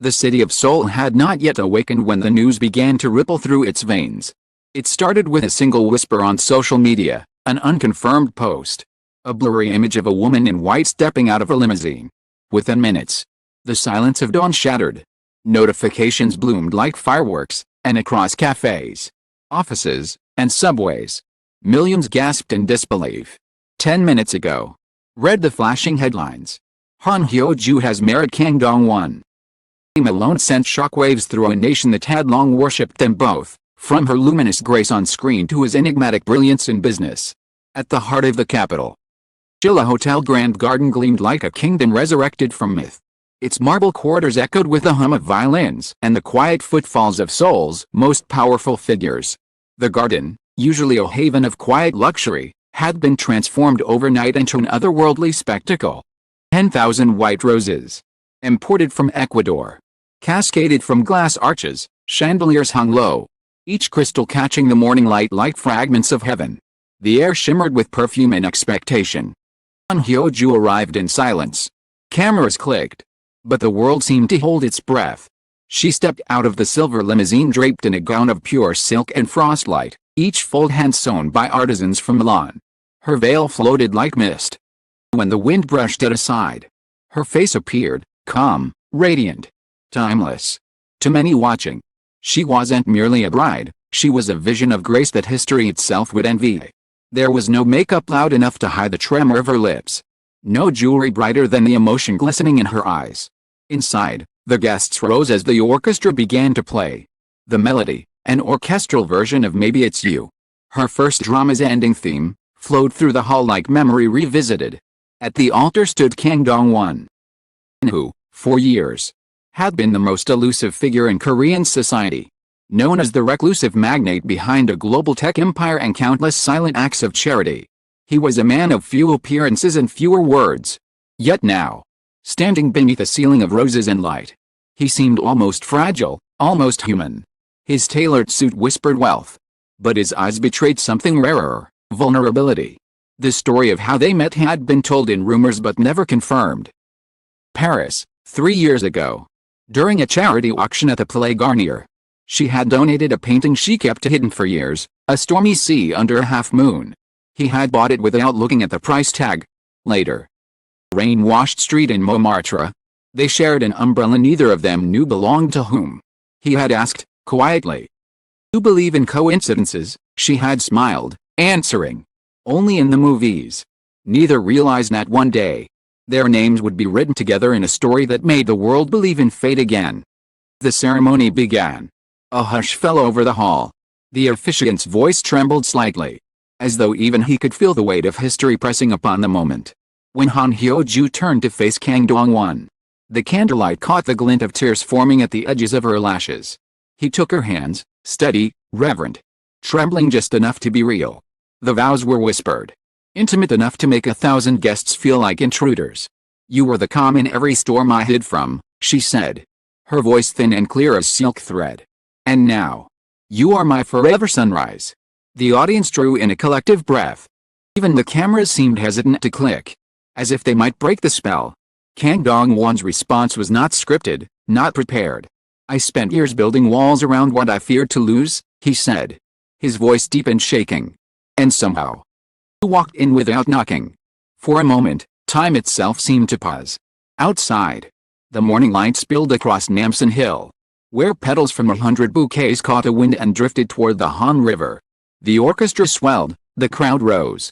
The city of Seoul had not yet awakened when the news began to ripple through its veins. It started with a single whisper on social media, an unconfirmed post. A blurry image of a woman in white stepping out of a limousine. Within minutes, the silence of dawn shattered. Notifications bloomed like fireworks, and across cafes, offices, and subways, millions gasped in disbelief. 10 minutes ago. Read the flashing headlines. Han Hyo-joo has married Kang Dong-won. Name alone sent shockwaves through a nation that had long worshipped them both, from her luminous grace on screen to his enigmatic brilliance in business. At the heart of the capital, Shilla Hotel Grand Garden gleamed like a kingdom resurrected from myth. Its marble corridors echoed with the hum of violins and the quiet footfalls of Seoul's most powerful figures. The garden, usually a haven of quiet luxury, had been transformed overnight into an otherworldly spectacle. 10,000 white roses, imported from Ecuador, cascaded from glass arches, chandeliers hung low, each crystal catching the morning light like fragments of heaven. The air shimmered with perfume and expectation. Han Hyo-joo arrived in silence. Cameras clicked, but the world seemed to hold its breath. She stepped out of the silver limousine draped in a gown of pure silk and frostlight, each fold hand-sewn by artisans from Milan. Her veil floated like mist. When the wind brushed it aside, her face appeared, calm, radiant, timeless. To many watching, she wasn't merely a bride, she was a vision of grace that history itself would envy. There was no makeup loud enough to hide the tremor of her lips. No jewelry brighter than the emotion glistening in her eyes. Inside, the guests rose as the orchestra began to play. The melody, an orchestral version of Maybe It's You, her first drama's ending theme, flowed through the hall like memory revisited. At the altar stood Kang Dong-won, who, for years, had been the most elusive figure in Korean society. Known as the reclusive magnate behind a global tech empire and countless silent acts of charity. He was a man of few appearances and fewer words. Yet now, standing beneath a ceiling of roses and light, he seemed almost fragile, almost human. His tailored suit whispered wealth, but his eyes betrayed something rarer, vulnerability. The story of how they met had been told in rumors but never confirmed. Paris, 3 years ago. During a charity auction at the Palais Garnier, she had donated a painting she kept hidden for years, A Stormy Sea Under a Half Moon. He had bought it without looking at the price tag. Later, rain-washed street in Montmartre, they shared an umbrella neither of them knew belonged to whom. He had asked, quietly, "You believe in coincidences?" She had smiled, answering, "Only in the movies." Neither realized that one day, their names would be written together in a story that made the world believe in fate again. The ceremony began. A hush fell over the hall. The officiant's voice trembled slightly, as though even he could feel the weight of history pressing upon the moment. When Han Hyo-joo turned to face Kang Dong-won, the candlelight caught the glint of tears forming at the edges of her lashes. He took her hands, steady, reverent, trembling just enough to be real. The vows were whispered, intimate enough to make 1,000 guests feel like intruders. "You were the calm in every storm I hid from," she said, her voice thin and clear as silk thread. "And now, you are my forever sunrise." The audience drew in a collective breath. Even the cameras seemed hesitant to click, as if they might break the spell. Kang Dong-won's response was not scripted, not prepared. "I spent years building walls around what I feared to lose," he said, his voice deep and shaking. "And somehow, you walked in without knocking." For a moment, time itself seemed to pause. Outside, the morning light spilled across Namsan Hill, where petals from 100 bouquets caught a wind and drifted toward the Han River. The orchestra swelled, the crowd rose.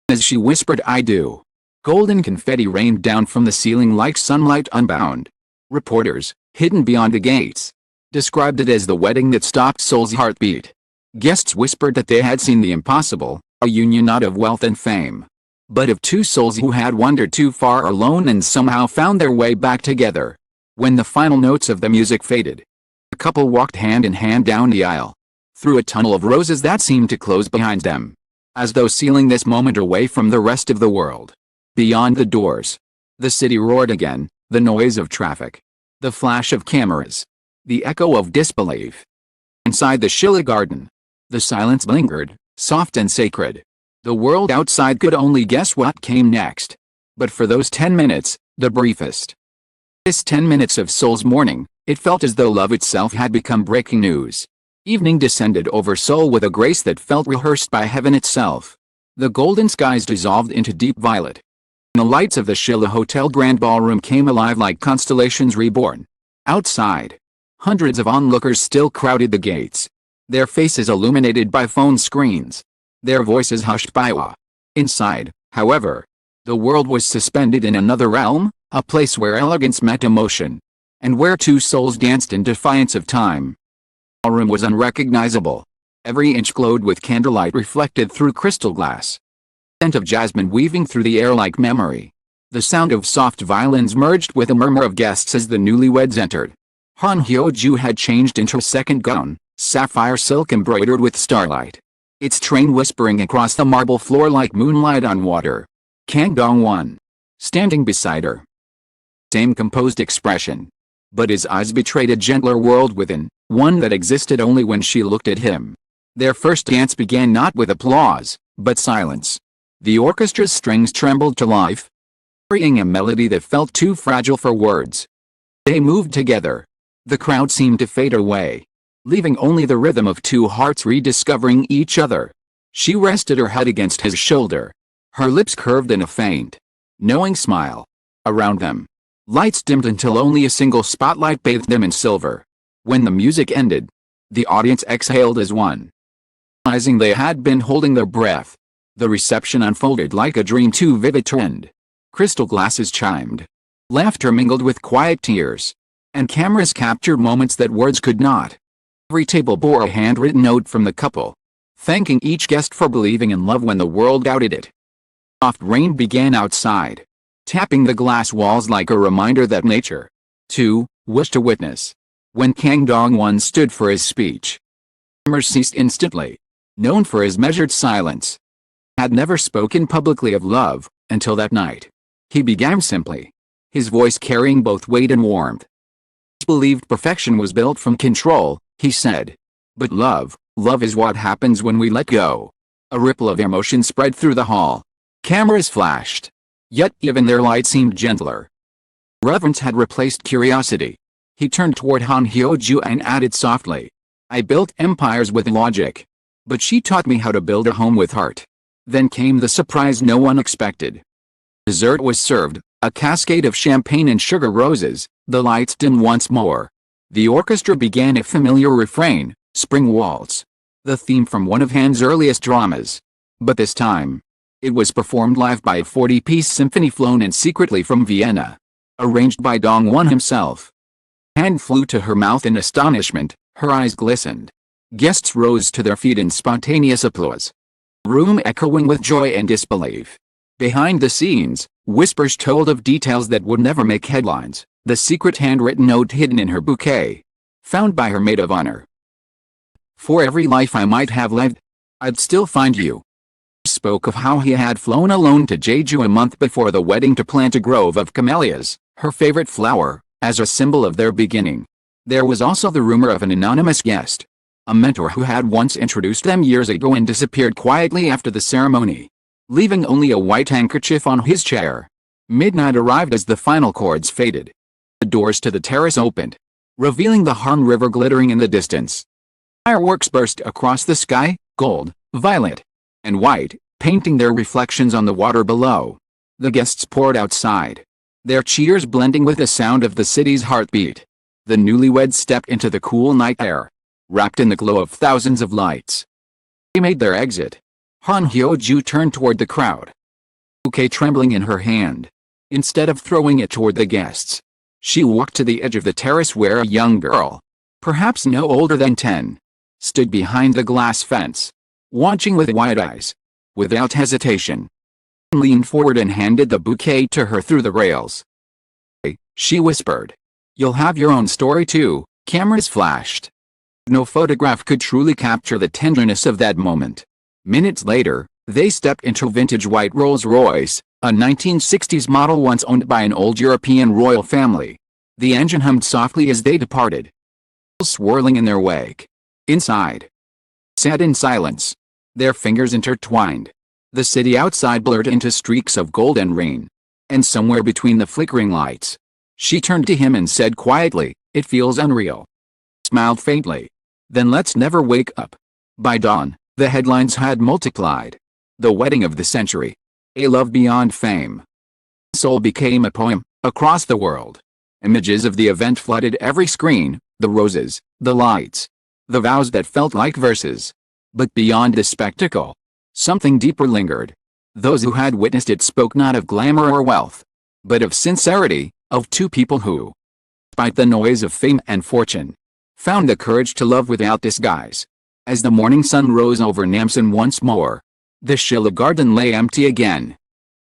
As she whispered "I do," golden confetti rained down from the ceiling like sunlight unbound. Reporters, hidden beyond the gates, described it as the wedding that stopped Seoul's heartbeat. Guests whispered that they had seen the impossible, a union not of wealth and fame, but of two souls who had wandered too far alone and somehow found their way back together. When the final notes of the music faded, the couple walked hand in hand down the aisle, through a tunnel of roses that seemed to close behind them, as though sealing this moment away from the rest of the world. Beyond the doors, the city roared again, the noise of traffic, the flash of cameras, the echo of disbelief. Inside the Shilla garden, the silence lingered, soft and sacred. The world outside could only guess what came next. But for those 10 minutes, the briefest, This 10 minutes of Seoul's morning, it felt as though love itself had become breaking news. Evening descended over Seoul with a grace that felt rehearsed by heaven itself. The golden skies dissolved into deep violet. The lights of the Shilla Hotel Grand Ballroom came alive like constellations reborn. Outside, hundreds of onlookers still crowded the gates, their faces illuminated by phone screens, their voices hushed by awe. Inside, however, the world was suspended in another realm, a place where elegance met emotion, and where two souls danced in defiance of time. The ballroom was unrecognizable. Every inch glowed with candlelight reflected through crystal glass. The scent of jasmine weaving through the air like memory. The sound of soft violins merged with a murmur of guests as the newlyweds entered. Han Hyo-joo had changed into a second gown, sapphire silk embroidered with starlight, its train whispering across the marble floor like moonlight on water. Kang Dong-won, standing beside her. Same composed expression. But his eyes betrayed a gentler world within, one that existed only when she looked at him. Their first dance began not with applause, but silence. The orchestra's strings trembled to life, carrying a melody that felt too fragile for words. They moved together. The crowd seemed to fade away, leaving only the rhythm of two hearts rediscovering each other. She rested her head against his shoulder, her lips curved in a faint, knowing smile. Around them, lights dimmed until only a single spotlight bathed them in silver. When the music ended, the audience exhaled as one, realizing they had been holding their breath. The reception unfolded like a dream too vivid to end. Crystal glasses chimed. Laughter mingled with quiet tears, and cameras captured moments that words could not. Every table bore a handwritten note from the couple, thanking each guest for believing in love when the world doubted it. Soft rain began outside, tapping the glass walls like a reminder that nature, too, wished to witness. When Kang Dong-won stood for his speech, murmurs ceased instantly. Known for his measured silence, had never spoken publicly of love until that night. He began simply, his voice carrying both weight and warmth. He believed perfection was built from control, he said. But love is what happens when we let go. A ripple of emotion spread through the hall. Cameras flashed, yet even their light seemed gentler. Reverence had replaced curiosity. He turned toward Han Hyo-joo and added softly, I built empires with logic, but she taught me how to build a home with heart. Then came the surprise no one expected. Dessert was served, a cascade of champagne and sugar roses. The lights dimmed once more. The orchestra began a familiar refrain, Spring Waltz, the theme from one of Han's earliest dramas. But this time, it was performed live by a 40-piece symphony flown in secretly from Vienna, arranged by Dong-won himself. Han flew to her mouth in astonishment, her eyes glistened. Guests rose to their feet in spontaneous applause, room echoing with joy and disbelief. Behind the scenes, whispers told of details that would never make headlines. The secret handwritten note hidden in her bouquet, found by her maid of honor. For every life I might have lived, I'd still find you. Spoke of how he had flown alone to Jeju a month before the wedding to plant a grove of camellias, her favorite flower, as a symbol of their beginning. There was also the rumor of an anonymous guest, a mentor who had once introduced them years ago and disappeared quietly after the ceremony, leaving only a white handkerchief on his chair. Midnight arrived as the final chords faded. The doors to the terrace opened, revealing the Han River glittering in the distance. Fireworks burst across the sky, gold, violet, and white, painting their reflections on the water below. The guests poured outside, their cheers blending with the sound of the city's heartbeat. The newlyweds stepped into the cool night air, wrapped in the glow of thousands of lights. They made their exit. Han Hyo-joo turned toward the crowd, bouquet trembling in her hand. Instead of throwing it toward the guests, she walked to the edge of the terrace where a young girl, perhaps no older than 10, stood behind the glass fence, watching with wide eyes. Without hesitation, he leaned forward and handed the bouquet to her through the rails. She whispered, "You'll have your own story too." Cameras flashed. No photograph could truly capture the tenderness of that moment. Minutes later, they stepped into a vintage white Rolls-Royce, a 1960s model once owned by an old European royal family. The engine hummed softly as they departed, swirling in their wake. Inside, sat in silence, their fingers intertwined. The city outside blurred into streaks of gold and rain, and somewhere between the flickering lights, She turned to him and said quietly, "It feels unreal." Smiled faintly. "Then let's never wake up." By dawn, the headlines had multiplied. The wedding of the century. A love beyond fame. Seoul became a poem, across the world. Images of the event flooded every screen, the roses, the lights, the vows that felt like verses. But beyond the spectacle, something deeper lingered. Those who had witnessed it spoke not of glamour or wealth, but of sincerity, of two people who, despite the noise of fame and fortune, found the courage to love without disguise. As the morning sun rose over Namsan once more, the Shilla garden lay empty again.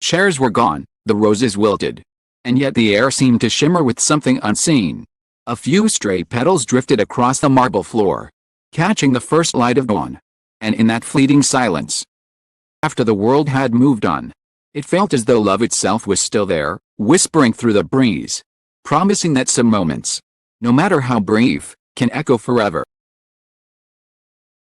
Chairs were gone, the roses wilted, and yet the air seemed to shimmer with something unseen. A few stray petals drifted across the marble floor, catching the first light of dawn. And in that fleeting silence, after the world had moved on, it felt as though love itself was still there, whispering through the breeze, promising that some moments, no matter how brief, can echo forever.